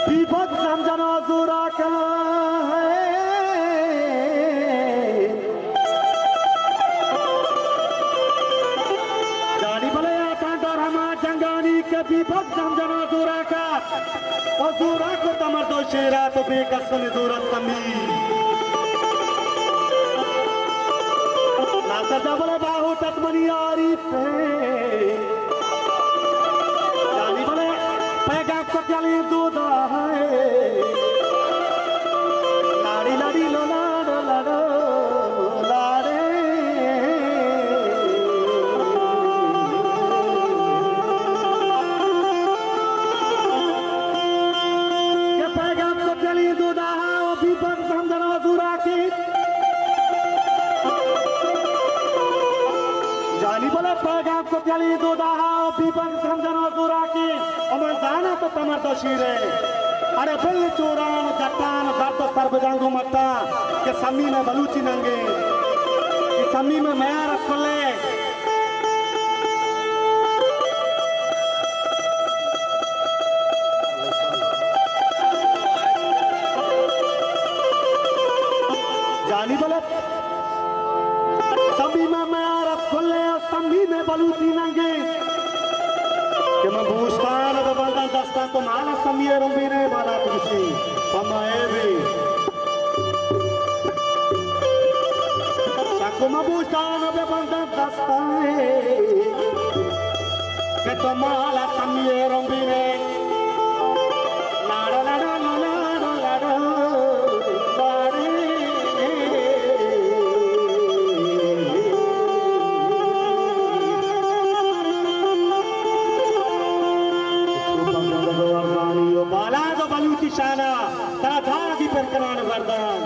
विपद समझना जोरा का है जानी भले आता डर हमा जंगानी के विपद समझना जोरा का और जोरा को तमर दो शेरा तो बेकसन जोरत समी ना सजा भले बाहु तत्मनी आरिफ है जानी भले पैगा को चली दूधा है लाड़ी लाड़ी लो लाडो लाडो लाड़े ये पैगा को चली दूधा है वो भी बंद समझना सुरा की जानी बोले पैगा को चली दूधा है वो भी बंद समझना सुरा की और जाना तो तमर तो शीरे अरे बिल चोरान जटान दर्द सर्वजंगु मट्टा के समी में बलूची नंगे कि समी में मैं रख ले जानी बोले समी में मैं रख ले और समी में बलूची नंगे कि मैं भूषतान और बंदन दस्तान तो माला समीर रुंबीने वाला तुझी पमाए भी शक्को मैं भूषतान और बंदन दस्तान कि तो माला समीर रुंबीने लाड़ा लाड़ा लाड़ा लाड़ा शाना तेरा धार की पर कराने वर्दन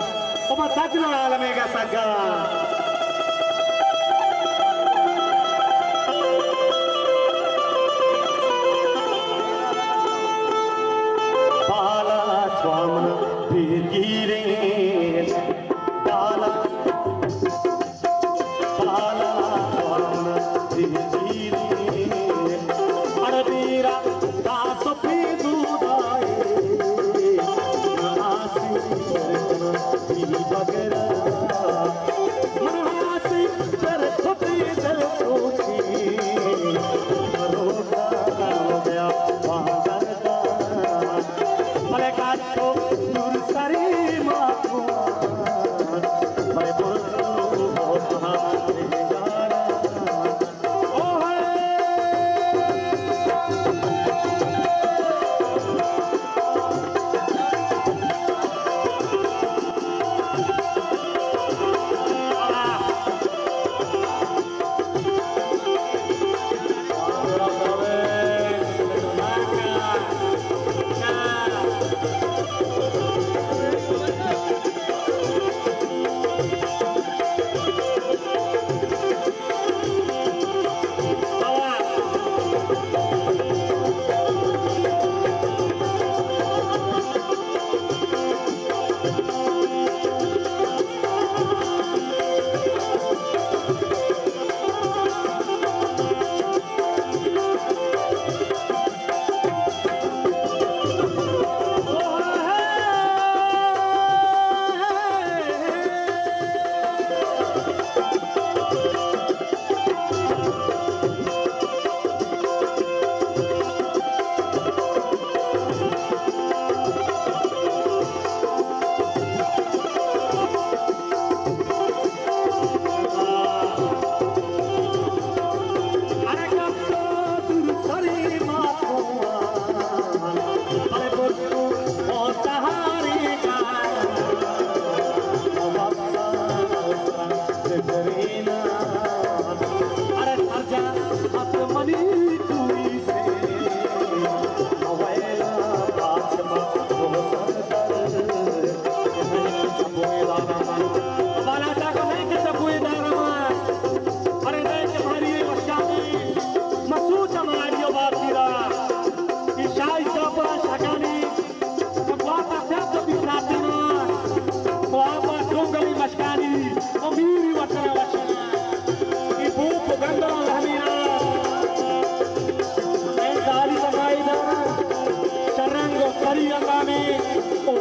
तो मैं तजलो आलमेगा सगा बाला स्वामन फिर गिरे बाला बाला स्वामन फिर गिरे अरे बीरा दास फिर दूधाए शरीर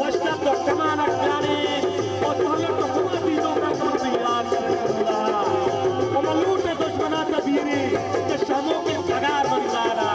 Başlat doktamana yani o sonra dokuma bir doktan kurbiyan kurula o malute düşmana tabiri ke şamo ke sagar manzara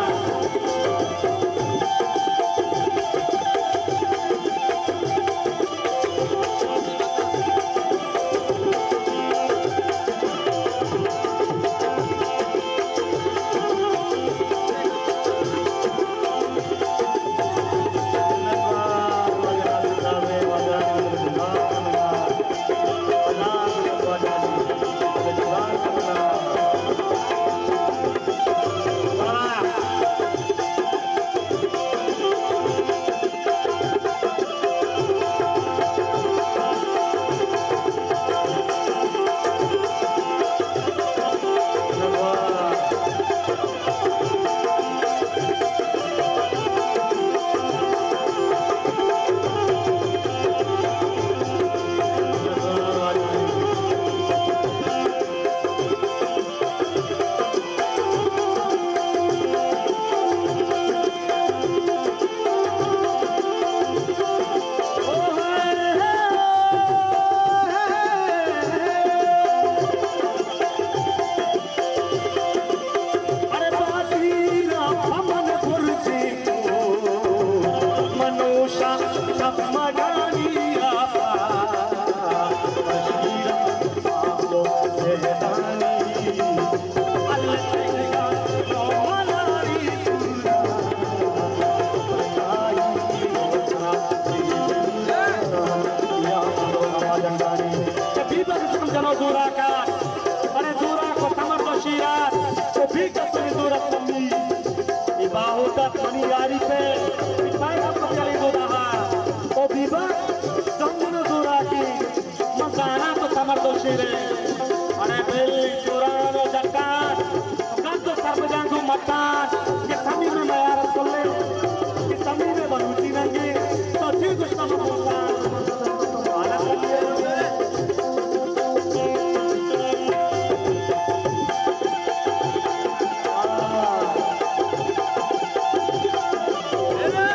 Yeah.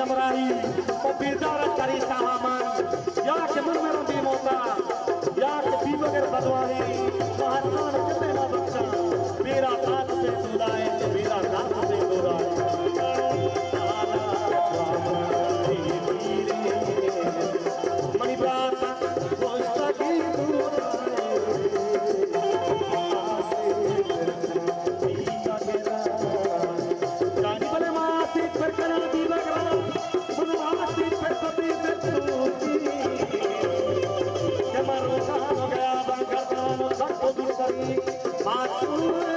अमराई और बिरदार करी सामान या के मन में रंदी मोता या के दीपकर बदवाही महात्मान कितने ना बच्चा मेरा हाथ से सुदाए मेरा हाथ से दुराए मणि प्राता कोस्ता की Maru